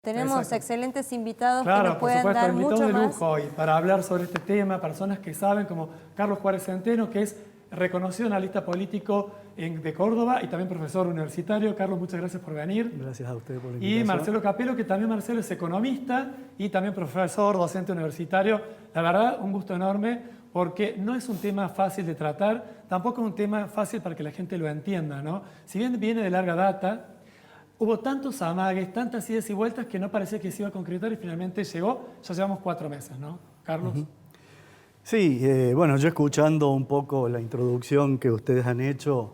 Tenemos Exacto. excelentes invitados Claro, que nos pueden por supuesto, dar invitados mucho de más. lujo hoy para hablar sobre este tema, personas que saben, como Carlos Juárez Centeno, que es reconocido analista político de Córdoba y también profesor universitario. Carlos, muchas gracias por venir. Gracias a usted por la invitación. Y Marcelo Capelo, que también Marcelo es economista y también profesor, docente universitario. La verdad, un gusto enorme porque no es un tema fácil de tratar, tampoco es un tema fácil para que la gente lo entienda, ¿no? Si bien viene de larga data, hubo tantos amagues, tantas idas y vueltas que no parecía que se iba a concretar y finalmente llegó. Ya llevamos 4 meses, ¿no, Carlos? Sí, bueno, yo escuchando un poco la introducción que ustedes han hecho,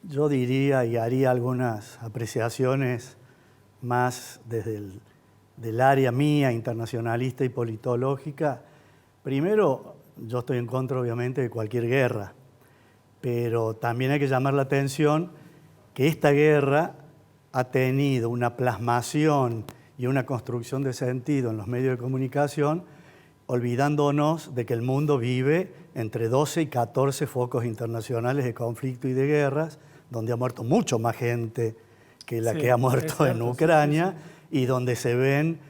yo diría y haría algunas apreciaciones más desde del área mía, internacionalista y politológica. Primero, yo estoy en contra, obviamente, de cualquier guerra, pero también hay que llamar la atención que esta guerra ha tenido una plasmación y una construcción de sentido en los medios de comunicación, olvidándonos de que el mundo vive entre 12 y 14 focos internacionales de conflicto y de guerras, donde ha muerto mucho más gente que la que ha muerto en Ucrania, y donde se ven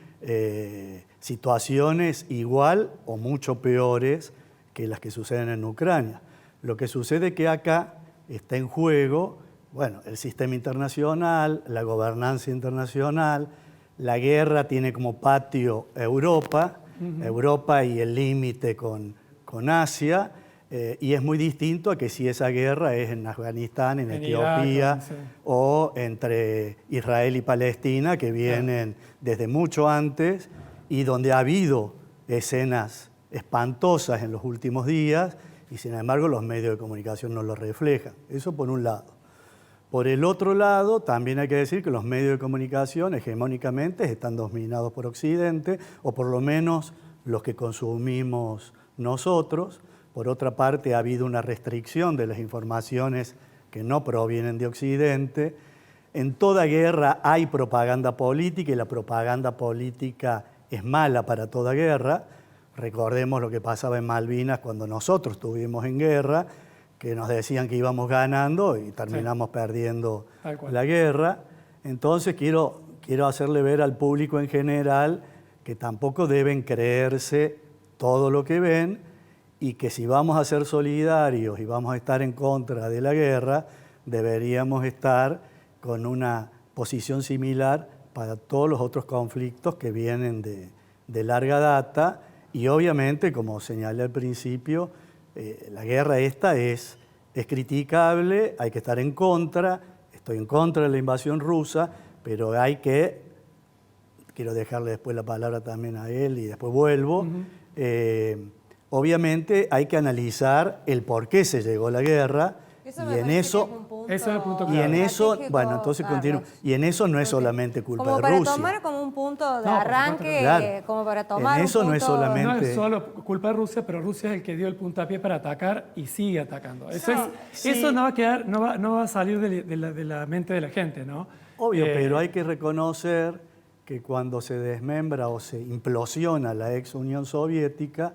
situaciones igual o mucho peores que las que suceden en Ucrania. Lo que sucede es que acá está en juego, bueno, el sistema internacional, la gobernanza internacional. La guerra tiene como patio Europa, Europa y el límite con Asia, y es muy distinto a que si esa guerra es en Afganistán, en Etiopía, Irak, sí, o entre Israel y Palestina, que vienen desde mucho antes y donde ha habido escenas espantosas en los últimos días y sin embargo los medios de comunicación no lo reflejan. Eso por un lado. Por el otro lado, también hay que decir que los medios de comunicación hegemónicamente están dominados por Occidente, o por lo menos los que consumimos nosotros. Por otra parte, ha habido una restricción de las informaciones que no provienen de Occidente. En toda guerra hay propaganda política y la propaganda política es mala para toda guerra. Recordemos lo que pasaba en Malvinas cuando nosotros estuvimos en guerra, que nos decían que íbamos ganando y terminamos perdiendo la guerra. Entonces quiero hacerle ver al público en general que tampoco deben creerse todo lo que ven y que si vamos a ser solidarios y vamos a estar en contra de la guerra, deberíamos estar con una posición similar para todos los otros conflictos que vienen de larga data. Y obviamente, como señalé al principio, la guerra esta es criticable, hay que estar en contra. Estoy en contra de la invasión rusa, pero hay que, quiero dejarle después la palabra también a él y después vuelvo, obviamente hay que analizar el por qué se llegó a la guerra. Y en eso, bueno, entonces continúo. Y en eso no es solamente culpa de Rusia. Como para tomar como un punto de arranque, claro. como para tomar en eso un punto... no es solamente... No es solo culpa de Rusia, pero Rusia es el que dio el puntapié para atacar y sigue atacando. Eso no va a quedar, no va a salir de la mente de la gente, ¿no? Obvio, pero hay que reconocer que cuando se desmembra o se implosiona la ex Unión Soviética,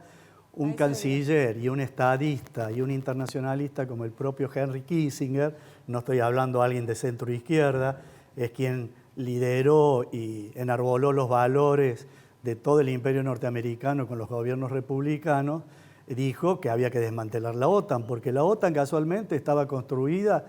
un canciller y un estadista y un internacionalista como el propio Henry Kissinger, no estoy hablando de alguien de centro izquierda, es quien lideró y enarboló los valores de todo el imperio norteamericano con los gobiernos republicanos, dijo que había que desmantelar la OTAN, porque la OTAN casualmente estaba construida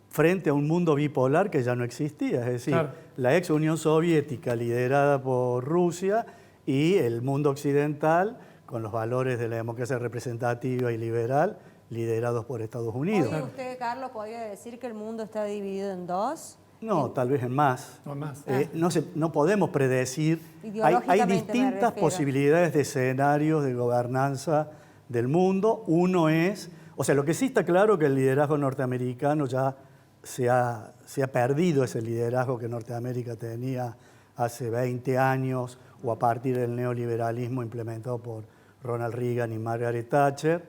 frente a un mundo bipolar que ya no existía, es decir, la ex Unión Soviética liderada por Rusia y el mundo occidental con los valores de la democracia representativa y liberal, liderados por Estados Unidos. ¿Hoy usted, Carlos, podría decir que el mundo está dividido en dos? No, tal vez en más. No, más. No podemos predecir. Hay distintas posibilidades de escenarios de gobernanza del mundo. Uno es, o sea, lo que sí está claro que el liderazgo norteamericano ya se ha perdido, ese liderazgo que Norteamérica tenía hace 20 años o a partir del neoliberalismo implementado por Ronald Reagan y Margaret Thatcher,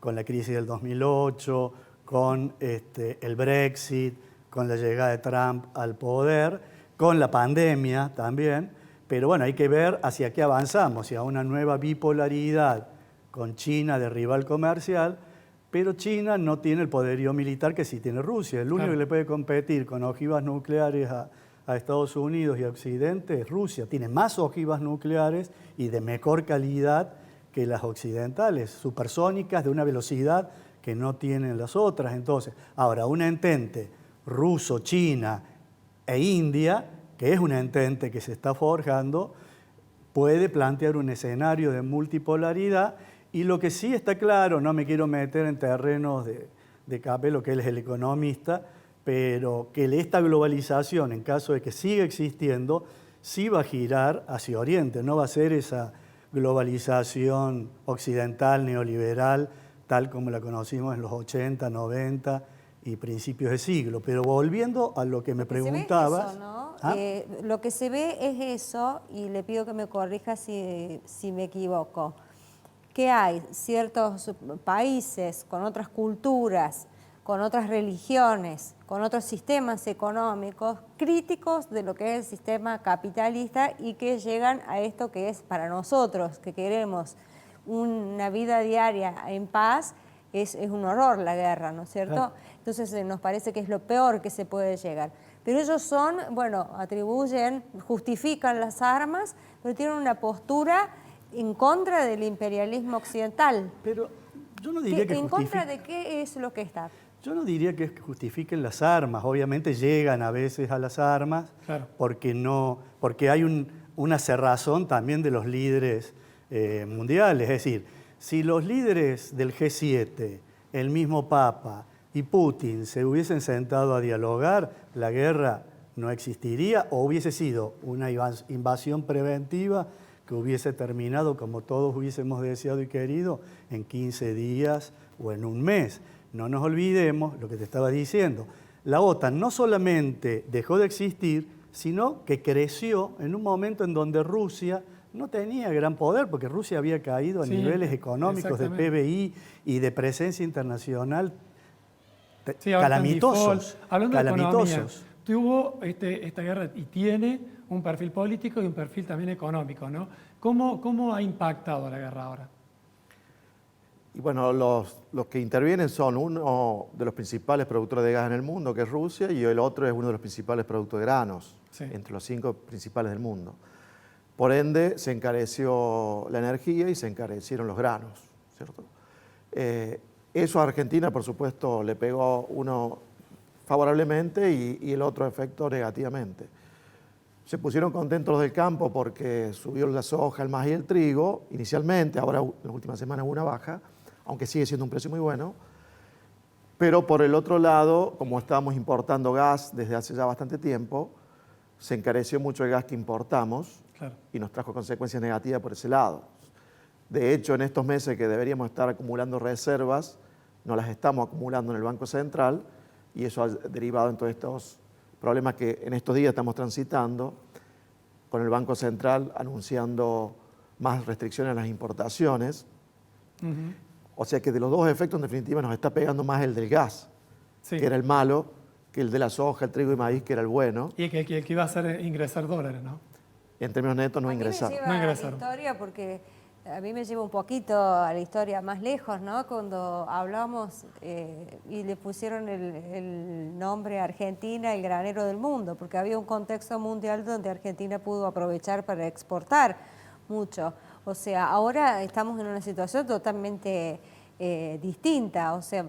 con la crisis del 2008, con el Brexit, con la llegada de Trump al poder, con la pandemia también. Pero bueno, hay que ver hacia qué avanzamos, hacia una nueva bipolaridad con China de rival comercial, pero China no tiene el poderío militar que sí tiene Rusia. El único que le puede competir con ojivas nucleares a a Estados Unidos y a Occidente es Rusia. Tiene más ojivas nucleares y de mejor calidad que las occidentales, supersónicas de una velocidad que no tienen las otras. Entonces, ahora, un entente ruso, China e India, que es un entente que se está forjando, puede plantear un escenario de multipolaridad. Y lo que sí está claro, no me quiero meter en terrenos de Capello, que él es el economista, pero que esta globalización, en caso de que siga existiendo, sí va a girar hacia Oriente, no va a ser esa globalización occidental, neoliberal, tal como la conocimos en los 80, 90 y principios de siglo. Pero volviendo a lo que me preguntabas... Se ve eso, ¿no? ¿Ah? Lo que se ve es eso, y le pido que me corrija si me equivoco, que hay ciertos países con otras culturas, con otras religiones, con otros sistemas económicos críticos de lo que es el sistema capitalista y que llegan a esto que es para nosotros, que queremos una vida diaria en paz, es un horror la guerra, ¿no es cierto? Claro. Entonces nos parece que es lo peor que se puede llegar. Pero ellos son, bueno, atribuyen, justifican las armas, pero tienen una postura en contra del imperialismo occidental. Pero yo no diría que ¿En contra justifique- de qué es lo que está? Yo no diría que justifiquen las armas. Obviamente llegan a veces a las armas, Claro. porque hay una cerrazón también de los líderes mundiales. Es decir, si los líderes del G7, el mismo Papa y Putin se hubiesen sentado a dialogar, la guerra no existiría o hubiese sido una invasión preventiva que hubiese terminado, como todos hubiésemos deseado y querido, en 15 días o en un mes. No nos olvidemos lo que te estaba diciendo. La OTAN no solamente dejó de existir, sino que creció en un momento en donde Rusia no tenía gran poder, porque Rusia había caído a Sí, niveles económicos de exactamente. PBI y de presencia internacional Sí, ahora está en calamitosos. default. Hablando de economía, calamitosos. tuvo esta guerra y tiene un perfil político y un perfil también económico, ¿no? ¿Cómo ha impactado la guerra ahora? Y bueno, los que intervienen son uno de los principales productores de gas en el mundo, que es Rusia, y el otro es uno de los principales productos de granos, Sí. entre los 5 principales del mundo. Por ende, se encareció la energía y se encarecieron los granos, ¿cierto? Eso a Argentina, por supuesto, le pegó uno favorablemente y el otro efecto negativamente. Se pusieron contentos los del campo porque subió la soja, el maíz y el trigo inicialmente, ahora en las últimas semanas hubo una baja, aunque sigue siendo un precio muy bueno. Pero por el otro lado, como estábamos importando gas desde hace ya bastante tiempo, se encareció mucho el gas que importamos Claro. y nos trajo consecuencias negativas por ese lado. De hecho, en estos meses que deberíamos estar acumulando reservas, no las estamos acumulando en el Banco Central y eso ha derivado en todos estos problemas que en estos días estamos transitando, con el Banco Central anunciando más restricciones a las importaciones. Ujú. O sea que de los dos efectos, en definitiva, nos está pegando más el del gas, Sí. que era el malo, que el de la soja, el trigo y maíz, que era el bueno. Y el que iba a hacer ingresar dólares, ¿no? En términos netos no A mí me ingresaron. lleva No a la ingresaron. historia porque a mí me lleva un poquito a la historia más lejos, ¿no? Cuando hablamos y le pusieron el nombre Argentina, el granero del mundo, porque había un contexto mundial donde Argentina pudo aprovechar para exportar mucho. O sea, ahora estamos en una situación totalmente distinta. O sea,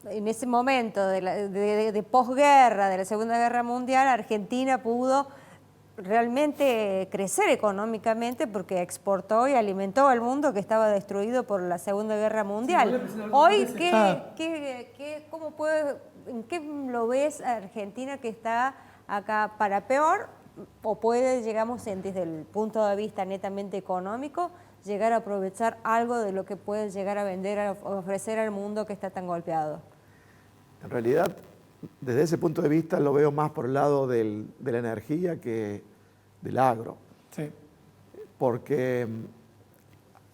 en ese momento de posguerra, de la Segunda Guerra Mundial, Argentina pudo realmente crecer económicamente porque exportó y alimentó al mundo que estaba destruido por la Segunda Guerra Mundial. Hoy, ¿en qué lo ves a Argentina que está acá para peor? ¿O puede, digamos, desde el punto de vista netamente económico, llegar a aprovechar algo de lo que puede llegar a vender, a ofrecer al mundo que está tan golpeado? En realidad, desde ese punto de vista lo veo más por el lado de la energía que del agro. Sí. Porque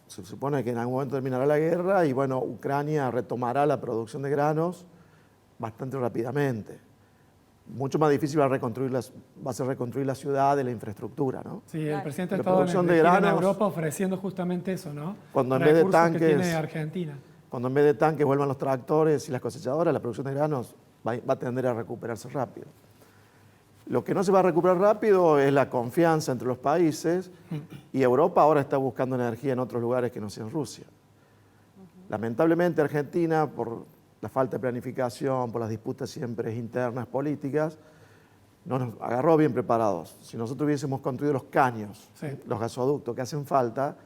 se supone que en algún momento terminará la guerra y bueno, Ucrania retomará la producción de granos bastante rápidamente. Mucho más difícil va a ser reconstruir la ciudad y la infraestructura, ¿no? Sí, el Claro. presidente ha La estado producción de gira en granos- Europa ofreciendo justamente eso, ¿no? Cuando en vez de Recursos que tanques- tiene Argentina. Cuando en vez de tanques vuelvan los tractores y las cosechadoras, la producción de granos va a tender a recuperarse rápido. Lo que no se va a recuperar rápido es la confianza entre los países y Europa ahora está buscando energía en otros lugares que no sean Rusia. Lamentablemente Argentina, por la falta de planificación, por las disputas siempre internas políticas, no nos agarró bien preparados. Si nosotros hubiésemos construido los caños, Sí. los gasoductos que hacen falta,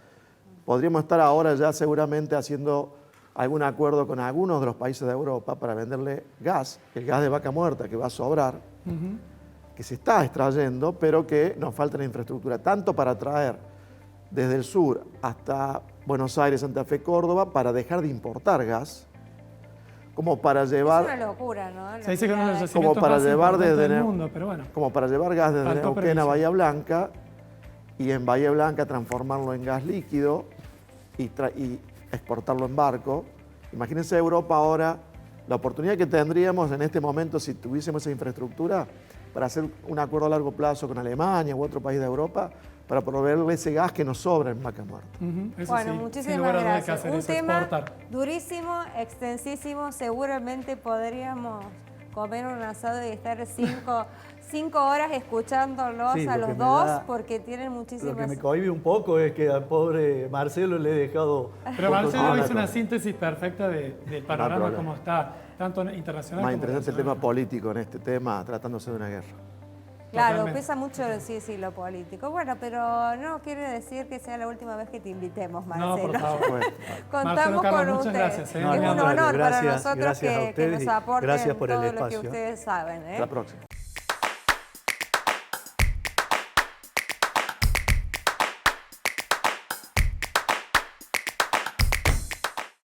podríamos estar ahora ya seguramente haciendo algún acuerdo con algunos de los países de Europa para venderle gas, el gas de vaca muerta que va a sobrar, que se está extrayendo, pero que nos falta la infraestructura, tanto para traer desde el sur hasta Buenos Aires, Santa Fe, Córdoba, para dejar de importar gas, como para llevar, Es una locura, ¿no? Se dice que uno de los La- yacimientos Como para más llevar importantes desde del Neu- mundo, pero bueno. como para llevar gas desde Faltó Neuquén a previsión. Bahía Blanca y en Bahía Blanca transformarlo en gas líquido y exportarlo en barco. Imagínense Europa ahora, la oportunidad que tendríamos en este momento si tuviésemos esa infraestructura para hacer un acuerdo a largo plazo con Alemania u otro país de Europa para proveerle ese gas que nos sobra en vaca muerta. Eso Bueno, sí, sin muchísimas lugar a dudas hay que gracias. hacer Un eso, tema exportar. durísimo, extensísimo. Seguramente podríamos comer un asado y estar 5 horas escuchándolos Sí, a lo que los me dos da- porque tienen Lo que muchísimas... me cohibe un poco es que al pobre Marcelo le he dejado... Pero poco Marcelo tiempo. hizo una síntesis perfecta del panorama problema. como está, tanto internacional Más como interesante el tema nacional. político en este tema, tratándose de una guerra. Claro, Totalmente. pesa mucho, sí, lo político. Bueno, pero no quiere decir que sea la última vez que te invitemos, No, Marcelo. por favor. Bueno, Contamos Marcelo, Carlos, con muchas usted. gracias, ¿eh? No, Es al un contrario, honor para gracias, nosotros gracias a que ustedes nos y aporten gracias por el todo lo que espacio. ustedes saben. ¿eh? hasta la próxima.